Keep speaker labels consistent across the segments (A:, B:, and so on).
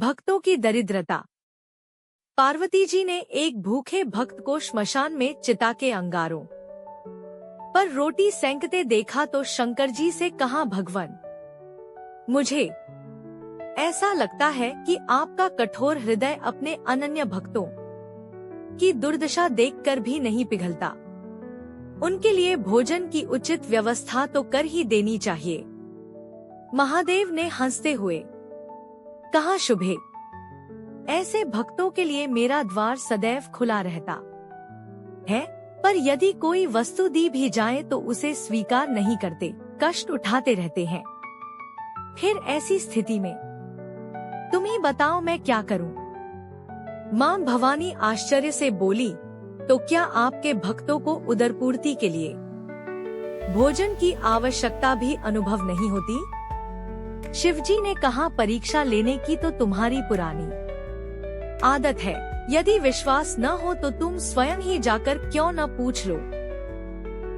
A: भक्तों की दरिद्रता। पार्वती जी ने एक भूखे भक्त को श्मशान में चिता के अंगारों पर रोटी सेंकते देखा तो शंकर जी से कहा, भगवान, मुझे ऐसा लगता है कि आपका कठोर हृदय अपने अनन्य भक्तों की दुर्दशा देखकर भी नहीं पिघलता। उनके लिए भोजन की उचित व्यवस्था तो कर ही देनी चाहिए। महादेव ने हंसते हुए कहा, शुभे, ऐसे भक्तों के लिए मेरा द्वार सदैव खुला रहता है, पर यदि कोई वस्तु दी भी जाए तो उसे स्वीकार नहीं करते, कष्ट उठाते रहते हैं। फिर ऐसी स्थिति में तुम ही बताओ मैं क्या करूं? मां भवानी आश्चर्य से बोली, तो क्या आपके भक्तों को उदरपूर्ति के लिए भोजन की आवश्यकता भी अनुभव नहीं होती? शिवजी ने कहा, परीक्षा लेने की तो तुम्हारी पुरानी आदत है। यदि विश्वास न हो तो तुम स्वयं ही जाकर क्यों न पूछ लो।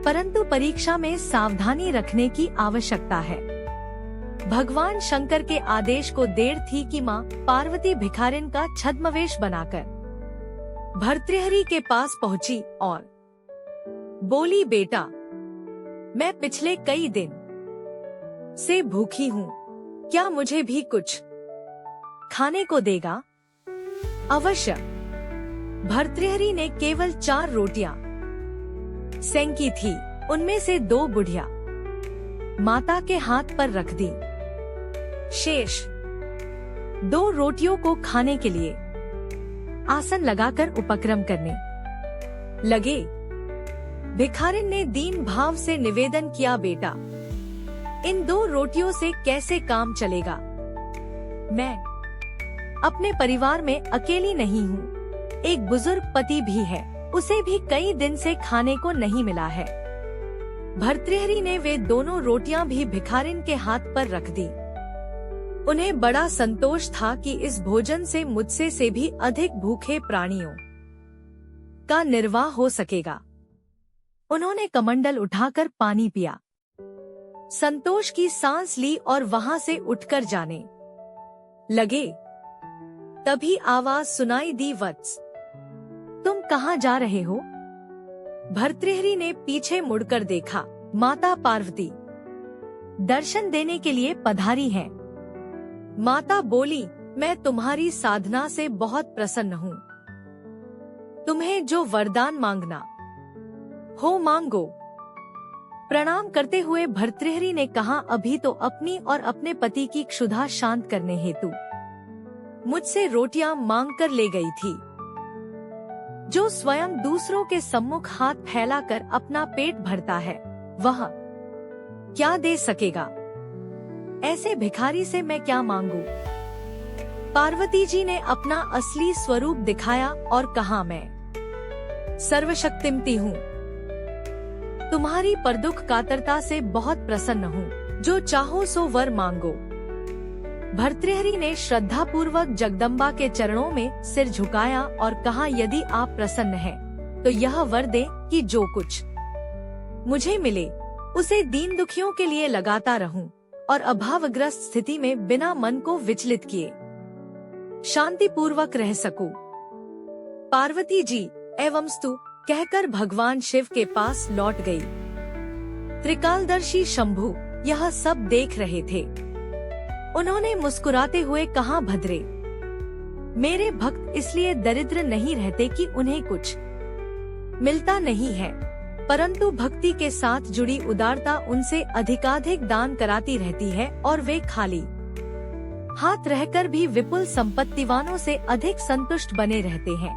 A: परंतु परीक्षा में सावधानी रखने की आवश्यकता है। भगवान शंकर के आदेश को देर थी कि मां पार्वती भिखारिन का छद्मवेश बनाकर भर्तृहरि के पास पहुंची और बोली, बेटा, मैं पिछले कई दिन से भूखी हूँ, क्या मुझे भी कुछ खाने को देगा? अवश्य। भर्तृहरि ने केवल 4 रोटियां सेंकी थी, उनमें से 2 बुढ़िया माता के हाथ पर रख दी। शेष 2 रोटियों को खाने के लिए आसन लगाकर उपक्रम करने लगे। भिखारिन ने दीन भाव से निवेदन किया, बेटा, इन 2 रोटियों से कैसे काम चलेगा? मैं अपने परिवार में अकेली नहीं हूँ, एक बुजुर्ग पति भी है, उसे भी कई दिन से खाने को नहीं मिला है। भर्तृहरि ने वे दोनों रोटियां भी भिखारिन के हाथ पर रख दी। उन्हें बड़ा संतोष था कि इस भोजन से मुझसे से भी अधिक भूखे प्राणियों का निर्वाह हो सकेगा। उन्होंने कमंडल उठाकर पानी पिया, संतोष की सांस ली और वहां से उठकर जाने लगे। तभी आवाज सुनाई दी, वत्स, तुम कहाँ जा रहे हो? भर्तृहरि ने पीछे मुड़कर देखा, माता पार्वती दर्शन देने के लिए पधारी हैं। माता बोली, मैं तुम्हारी साधना से बहुत प्रसन्न हूँ। तुम्हें जो वरदान मांगना हो मांगो। प्रणाम करते हुए भर्तृहरि ने कहा, अभी तो अपनी और अपने पति की क्षुधा शांत करने हेतु मुझसे रोटियां मांग कर ले गई थी। जो स्वयं दूसरों के सम्मुख हाथ फैलाकर अपना पेट भरता है, वह क्या दे सकेगा? ऐसे भिखारी से मैं क्या मांगू? पार्वती जी ने अपना असली स्वरूप दिखाया और कहा, मैं सर्वशक्तिमती हूँ, तुम्हारी परदुख कातरता से बहुत प्रसन्न हूँ, जो चाहो सो वर मांगो। भर्तृहरि ने श्रद्धा पूर्वक जगदम्बा के चरणों में सिर झुकाया और कहा, यदि आप प्रसन्न हैं, तो यह वर दें कि जो कुछ मुझे मिले उसे दीन दुखियों के लिए लगाता रहूं और अभावग्रस्त स्थिति में बिना मन को विचलित किए शांति पूर्वक रह सकूं। पार्वती जी एवंस्तु कहकर भगवान शिव के पास लौट गई। त्रिकालदर्शी शंभु यह सब देख रहे थे। उन्होंने मुस्कुराते हुए कहा, भद्रे, मेरे भक्त इसलिए दरिद्र नहीं रहते कि उन्हें कुछ मिलता नहीं है, परंतु भक्ति के साथ जुड़ी उदारता उनसे अधिकाधिक दान कराती रहती है और वे खाली हाथ रहकर भी विपुल संपत्तिवानों से अधिक संतुष्ट बने रहते हैं।